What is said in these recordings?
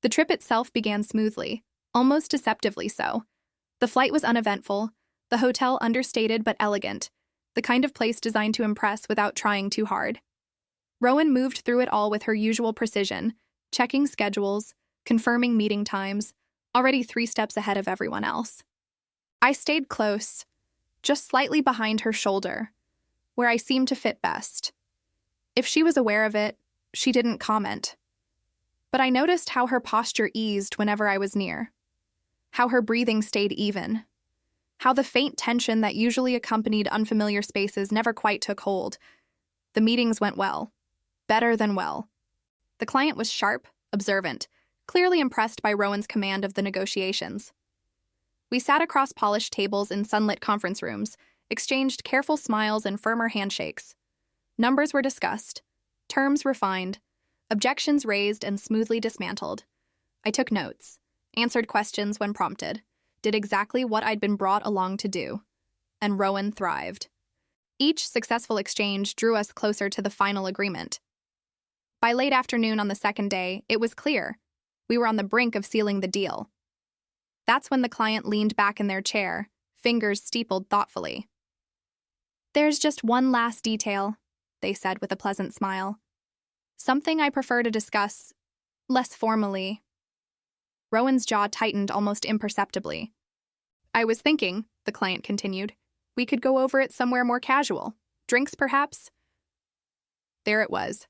The trip itself began smoothly, almost deceptively so. The flight was uneventful, the hotel understated but elegant, the kind of place designed to impress without trying too hard. Rowan moved through it all with her usual precision, checking schedules, confirming meeting times, already 3 steps ahead of everyone else. I stayed close, just slightly behind her shoulder, where I seemed to fit best. If she was aware of it, she didn't comment. But I noticed how her posture eased whenever I was near, how her breathing stayed even, how the faint tension that usually accompanied unfamiliar spaces never quite took hold. The meetings went well. Better than well. The client was sharp, observant, clearly impressed by Rowan's command of the negotiations. We sat across polished tables in sunlit conference rooms, exchanged careful smiles and firmer handshakes. Numbers were discussed, terms refined, objections raised and smoothly dismantled. I took notes, answered questions when prompted, did exactly what I'd been brought along to do. And Rowan thrived. Each successful exchange drew us closer to the final agreement. By late afternoon on the second day, it was clear. We were on the brink of sealing the deal. That's when the client leaned back in their chair, fingers steepled thoughtfully. "There's just one last detail," they said with a pleasant smile. "Something I prefer to discuss less formally." Rowan's jaw tightened almost imperceptibly. "I was thinking," the client continued, "we could go over it somewhere more casual. Drinks, perhaps?" There it was.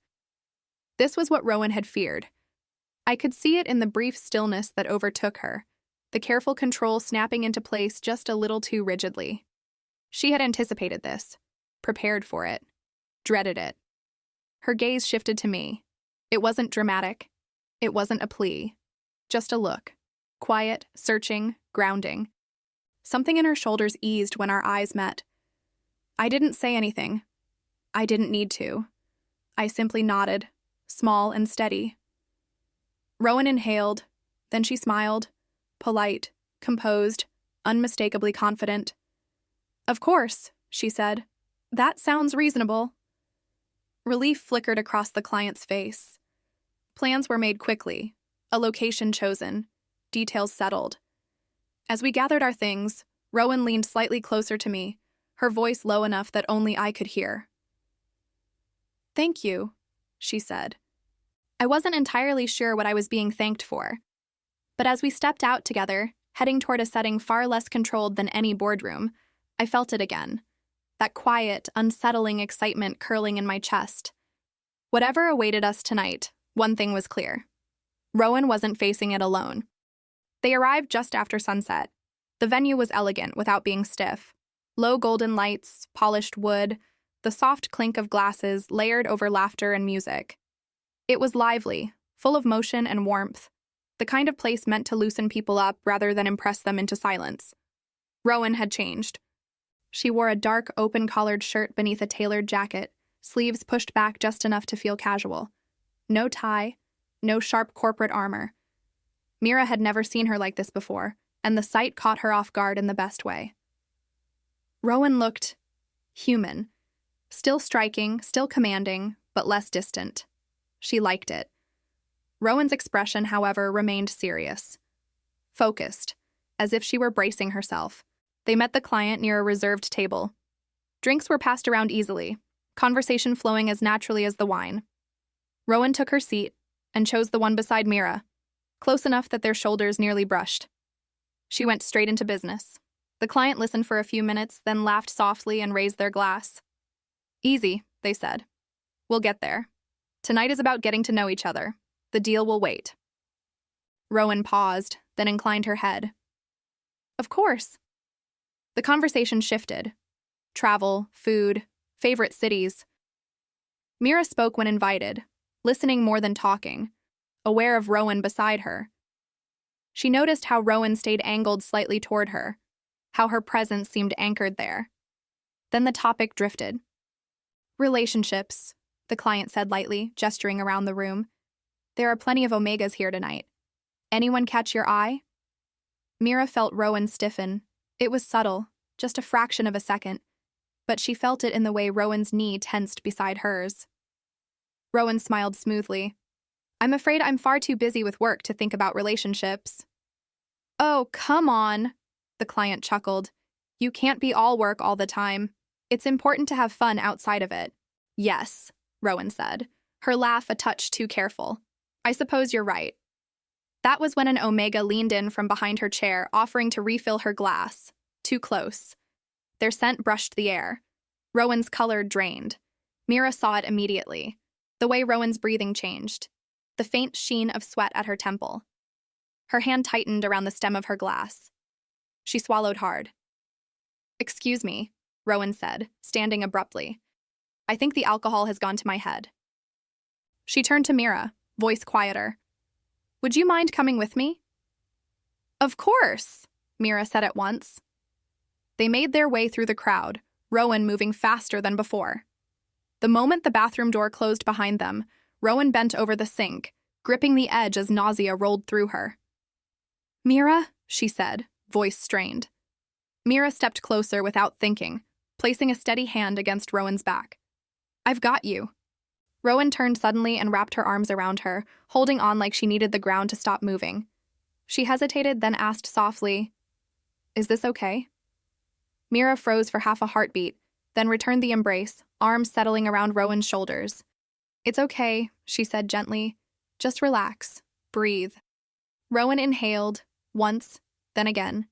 This was what Rowan had feared. I could see it in the brief stillness that overtook her, the careful control snapping into place just a little too rigidly. She had anticipated this, prepared for it, dreaded it. Her gaze shifted to me. It wasn't dramatic. It wasn't a plea. Just a look. Quiet, searching, grounding. Something in her shoulders eased when our eyes met. I didn't say anything. I didn't need to. I simply nodded, small and steady. Rowan inhaled, then she smiled, polite, composed, unmistakably confident. "Of course," she said. "That sounds reasonable." Relief flickered across the client's face. Plans were made quickly, a location chosen, details settled. As we gathered our things, Rowan leaned slightly closer to me, her voice low enough that only I could hear. "Thank you," she said. I wasn't entirely sure what I was being thanked for. But as we stepped out together, heading toward a setting far less controlled than any boardroom, I felt it again. That quiet, unsettling excitement curling in my chest. Whatever awaited us tonight, one thing was clear. Rowan wasn't facing it alone. They arrived just after sunset. The venue was elegant without being stiff. Low golden lights, polished wood, the soft clink of glasses layered over laughter and music. It was lively, full of motion and warmth, the kind of place meant to loosen people up rather than impress them into silence. Rowan had changed. She wore a dark, open-collared shirt beneath a tailored jacket, sleeves pushed back just enough to feel casual. No tie, no sharp corporate armor. Mira had never seen her like this before, and the sight caught her off guard in the best way. Rowan looked human, still striking, still commanding, but less distant. She liked it. Rowan's expression, however, remained serious. Focused, as if she were bracing herself. They met the client near a reserved table. Drinks were passed around easily, conversation flowing as naturally as the wine. Rowan took her seat and chose the one beside Mira, close enough that their shoulders nearly brushed. She went straight into business. The client listened for a few minutes, then laughed softly and raised their glass. "Easy," they said. "We'll get there. Tonight is about getting to know each other. The deal will wait." Rowan paused, then inclined her head. "Of course." The conversation shifted. Travel, food, favorite cities. Mira spoke when invited, listening more than talking, aware of Rowan beside her. She noticed how Rowan stayed angled slightly toward her, how her presence seemed anchored there. Then the topic drifted. "Relationships," the client said lightly, gesturing around the room. "There are plenty of Omegas here tonight. Anyone catch your eye?" Mira felt Rowan stiffen. It was subtle, just a fraction of a second, but she felt it in the way Rowan's knee tensed beside hers. Rowan smiled smoothly. I'm afraid I'm far too busy with work to think about relationships. Oh, come on, the client chuckled. You can't be all work all the time. It's important to have fun outside of it. Yes, Rowan said, her laugh a touch too careful. I suppose you're right. That was when an Omega leaned in from behind her chair, offering to refill her glass. Too close. Their scent brushed the air. Rowan's color drained. Mira saw it immediately. The way Rowan's breathing changed. The faint sheen of sweat at her temple. Her hand tightened around the stem of her glass. She swallowed hard. Excuse me, Rowan said, standing abruptly. I think the alcohol has gone to my head. She turned to Mira, voice quieter. Would you mind coming with me? Of course, Mira said at once. They made their way through the crowd, Rowan moving faster than before. The moment the bathroom door closed behind them, Rowan bent over the sink, gripping the edge as nausea rolled through her. Mira, she said, voice strained. Mira stepped closer without thinking, placing a steady hand against Rowan's back. I've got you. Rowan turned suddenly and wrapped her arms around her, holding on like she needed the ground to stop moving. She hesitated, then asked softly, Is this okay? Mira froze for half a heartbeat, then returned the embrace, arms settling around Rowan's shoulders. It's okay, she said gently. Just relax. Breathe. Rowan inhaled, once, then again.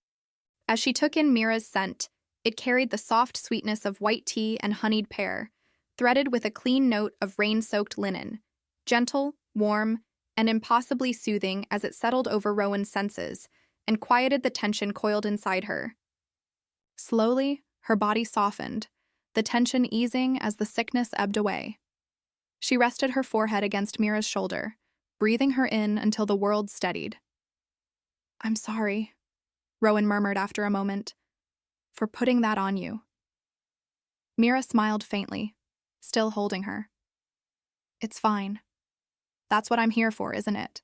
As she took in Mira's scent, it carried the soft sweetness of white tea and honeyed pear, threaded with a clean note of rain-soaked linen, gentle, warm, and impossibly soothing as it settled over Rowan's senses and quieted the tension coiled inside her. Slowly, her body softened, the tension easing as the sickness ebbed away. She rested her forehead against Mira's shoulder, breathing her in until the world steadied. I'm sorry, Rowan murmured after a moment, for putting that on you. Mira smiled faintly, still holding her. It's fine. That's what I'm here for, isn't it?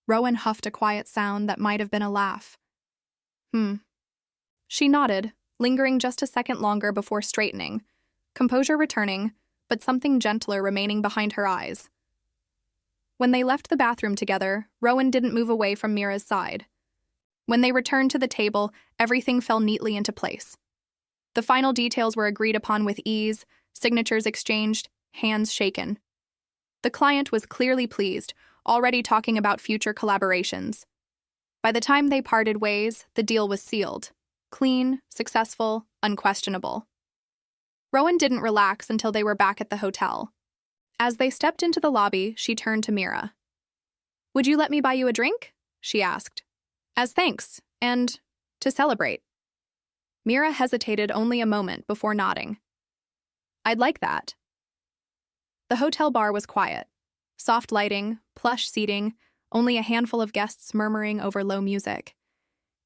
Rowan huffed a quiet sound that might have been a laugh. She nodded, lingering just a second longer before straightening, composure returning, but something gentler remaining behind her eyes. When they left the bathroom together, Rowan didn't move away from Mira's side. When they returned to the table, everything fell neatly into place. The final details were agreed upon with ease, signatures exchanged, hands shaken. The client was clearly pleased, already talking about future collaborations. By the time they parted ways, the deal was sealed. Clean, successful, unquestionable. Rowan didn't relax until they were back at the hotel. As they stepped into the lobby, she turned to Mira. Would you let me buy you a drink? She asked. As thanks, and to celebrate. Mira hesitated only a moment before nodding. I'd like that. The hotel bar was quiet. Soft lighting, plush seating, only a handful of guests murmuring over low music.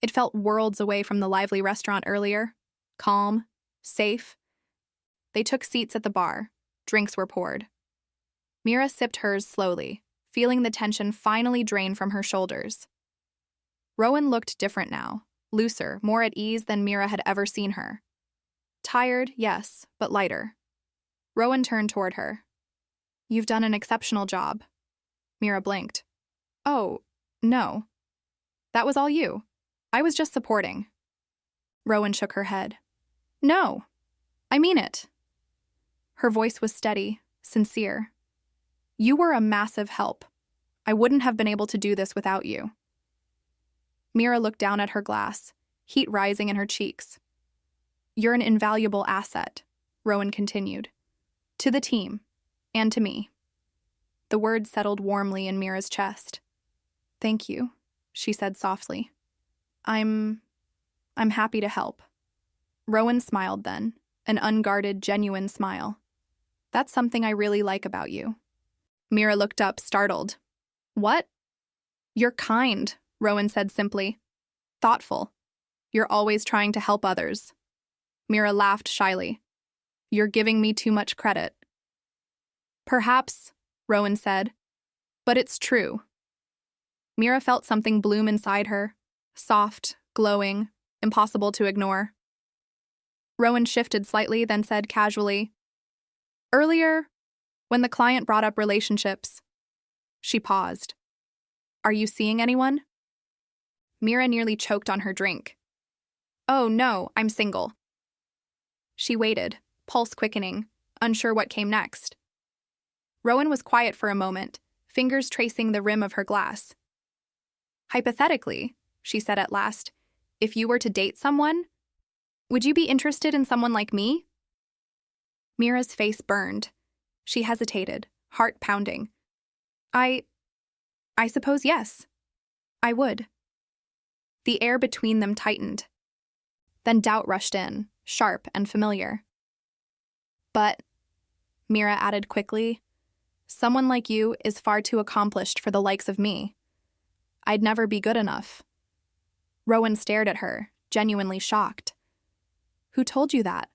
It felt worlds away from the lively restaurant earlier. Calm, safe. They took seats at the bar. Drinks were poured. Mira sipped hers slowly, feeling the tension finally drain from her shoulders. Rowan looked different now, looser, more at ease than Mira had ever seen her. Tired, yes, but lighter. Rowan turned toward her. You've done an exceptional job. Mira blinked. Oh, no. That was all you. I was just supporting. Rowan shook her head. No, I mean it. Her voice was steady, sincere. You were a massive help. I wouldn't have been able to do this without you. Mira looked down at her glass, heat rising in her cheeks. You're an invaluable asset, Rowan continued. To the team, and to me. The words settled warmly in Mira's chest. Thank you, she said softly. I'm happy to help. Rowan smiled then, an unguarded, genuine smile. That's something I really like about you. Mira looked up, startled. What? You're kind, Rowan said simply. Thoughtful. You're always trying to help others. Mira laughed shyly. You're giving me too much credit. Perhaps, Rowan said, but it's true. Mira felt something bloom inside her, soft, glowing, impossible to ignore. Rowan shifted slightly, then said casually, Earlier, when the client brought up relationships, She paused. Are you seeing anyone? Mira nearly choked on her drink. Oh no, I'm single. She waited, pulse quickening, unsure what came next. Rowan was quiet for a moment, fingers tracing the rim of her glass. Hypothetically, she said at last, if you were to date someone, would you be interested in someone like me? Mira's face burned. She hesitated, heart pounding. I suppose yes. I would. The air between them tightened. Then doubt rushed in, sharp and familiar. But, Mira added quickly, someone like you is far too accomplished for the likes of me. I'd never be good enough. Rowan stared at her, genuinely shocked. Who told you that?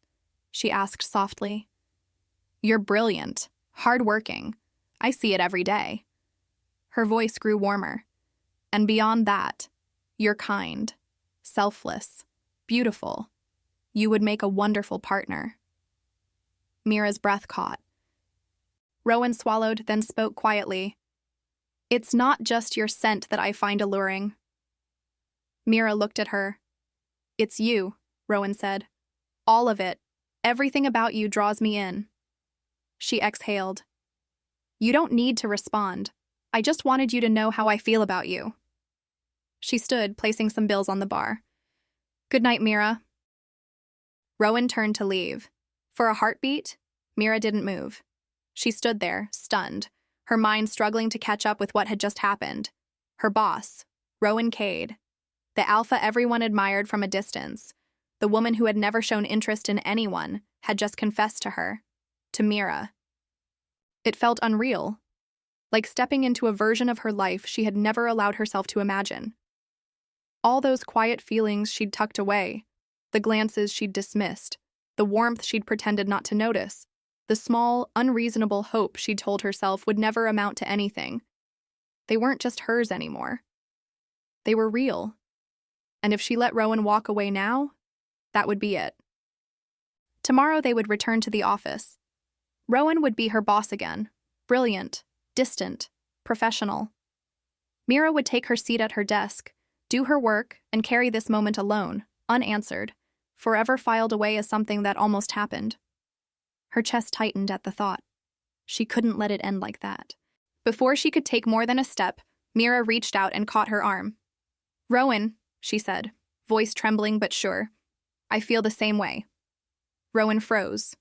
She asked softly. You're brilliant, hardworking. I see it every day. Her voice grew warmer. And beyond that, you're kind, selfless, beautiful. You would make a wonderful partner. Mira's breath caught. Rowan swallowed, then spoke quietly. It's not just your scent that I find alluring. Mira looked at her. It's you, Rowan said. All of it. Everything about you draws me in. She exhaled. You don't need to respond. I just wanted you to know how I feel about you. She stood, placing some bills on the bar. Good night, Mira. Rowan turned to leave. For a heartbeat, Mira didn't move. She stood there, stunned, her mind struggling to catch up with what had just happened. Her boss, Rowan Cade, the alpha everyone admired from a distance, the woman who had never shown interest in anyone, had just confessed to her, to Mira. It felt unreal, like stepping into a version of her life she had never allowed herself to imagine. All those quiet feelings she'd tucked away, the glances she'd dismissed, the warmth she'd pretended not to notice, the small, unreasonable hope she'd told herself would never amount to anything. They weren't just hers anymore. They were real. And if she let Rowan walk away now, that would be it. Tomorrow they would return to the office. Rowan would be her boss again, brilliant, distant, professional. Mira would take her seat at her desk, do her work, and carry this moment alone, unanswered, forever filed away as something that almost happened. Her chest tightened at the thought. She couldn't let it end like that. Before she could take more than a step, Mira reached out and caught her arm. Rowan, she said, voice trembling but sure. I feel the same way. Rowan froze.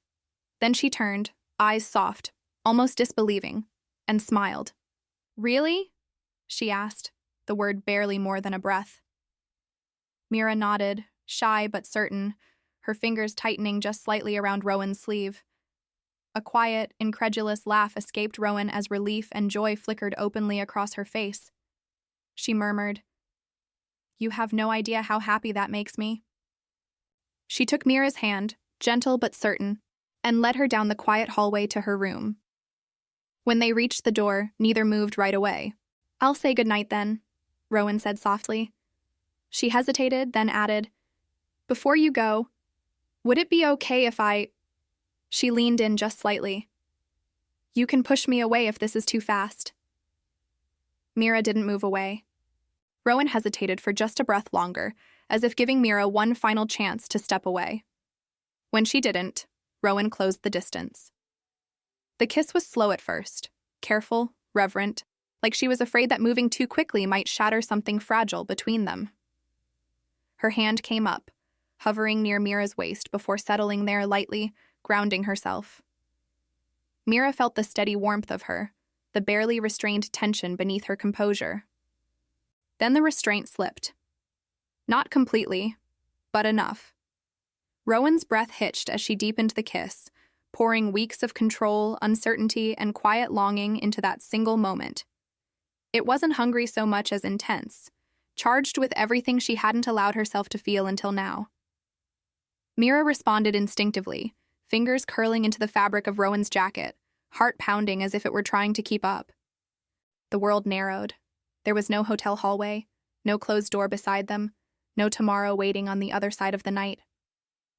Then she turned, eyes soft, almost disbelieving, and smiled. Really? She asked, the word barely more than a breath. Mira nodded, shy but certain, her fingers tightening just slightly around Rowan's sleeve. A quiet, incredulous laugh escaped Rowan as relief and joy flickered openly across her face. She murmured, You have no idea how happy that makes me. She took Mira's hand, gentle but certain, and led her down the quiet hallway to her room. When they reached the door, neither moved right away. I'll say goodnight then, Rowan said softly. She hesitated, then added, Before you go, would it be okay if I... She leaned in just slightly. You can push me away if this is too fast. Mira didn't move away. Rowan hesitated for just a breath longer, as if giving Mira one final chance to step away. When she didn't, Rowan closed the distance. The kiss was slow at first, careful, reverent, like she was afraid that moving too quickly might shatter something fragile between them. Her hand came up, hovering near Mira's waist before settling there lightly, grounding herself. Mira felt the steady warmth of her, the barely restrained tension beneath her composure. Then the restraint slipped. Not completely, but enough. Rowan's breath hitched as she deepened the kiss, pouring weeks of control, uncertainty, and quiet longing into that single moment. It wasn't hungry so much as intense, charged with everything she hadn't allowed herself to feel until now. Mira responded instinctively, fingers curling into the fabric of Rowan's jacket, heart pounding as if it were trying to keep up. The world narrowed. There was no hotel hallway, no closed door beside them, no tomorrow waiting on the other side of the night.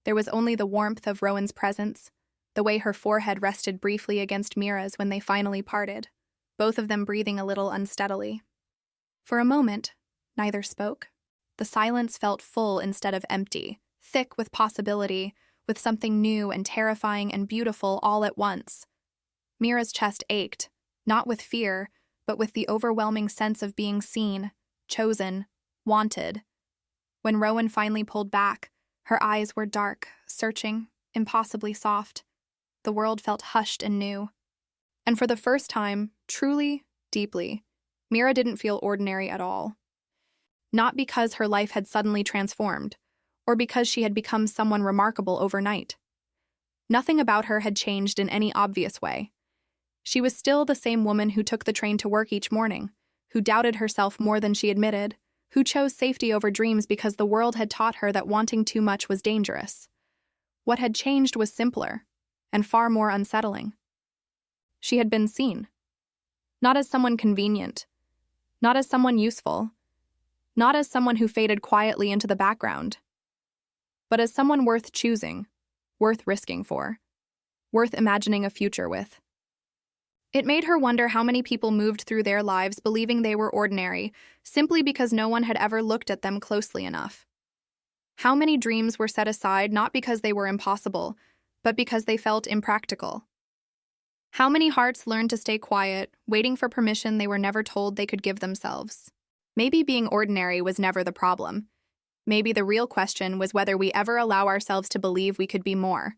There was only the warmth of Rowan's presence, the way her forehead rested briefly against Mira's when they finally parted, both of them breathing a little unsteadily. For a moment, neither spoke. The silence felt full instead of empty, thick with possibility, with something new and terrifying and beautiful all at once. Mira's chest ached, not with fear, but with the overwhelming sense of being seen, chosen, wanted. When Rowan finally pulled back, her eyes were dark, searching, impossibly soft. The world felt hushed and new. And for the first time, truly, deeply, Mira didn't feel ordinary at all. Not because her life had suddenly transformed, or because she had become someone remarkable overnight. Nothing about her had changed in any obvious way. She was still the same woman who took the train to work each morning, who doubted herself more than she admitted, who chose safety over dreams because the world had taught her that wanting too much was dangerous. What had changed was simpler, and far more unsettling. She had been seen. Not as someone convenient, not as someone useful, not as someone who faded quietly into the background, but as someone worth choosing, worth risking for, worth imagining a future with. It made her wonder how many people moved through their lives believing they were ordinary, simply because no one had ever looked at them closely enough. How many dreams were set aside not because they were impossible, but because they felt impractical. How many hearts learned to stay quiet, waiting for permission they were never told they could give themselves. Maybe being ordinary was never the problem. Maybe the real question was whether we ever allow ourselves to believe we could be more,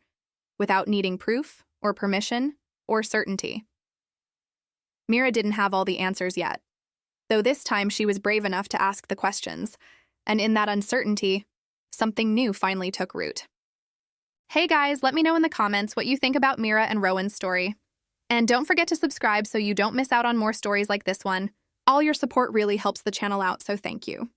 without needing proof, or permission, or certainty. Mira didn't have all the answers yet, though this time she was brave enough to ask the questions, and in that uncertainty, something new finally took root. Hey guys, let me know in the comments what you think about Mira and Rowan's story. And don't forget to subscribe so you don't miss out on more stories like this one. All your support really helps the channel out, so thank you.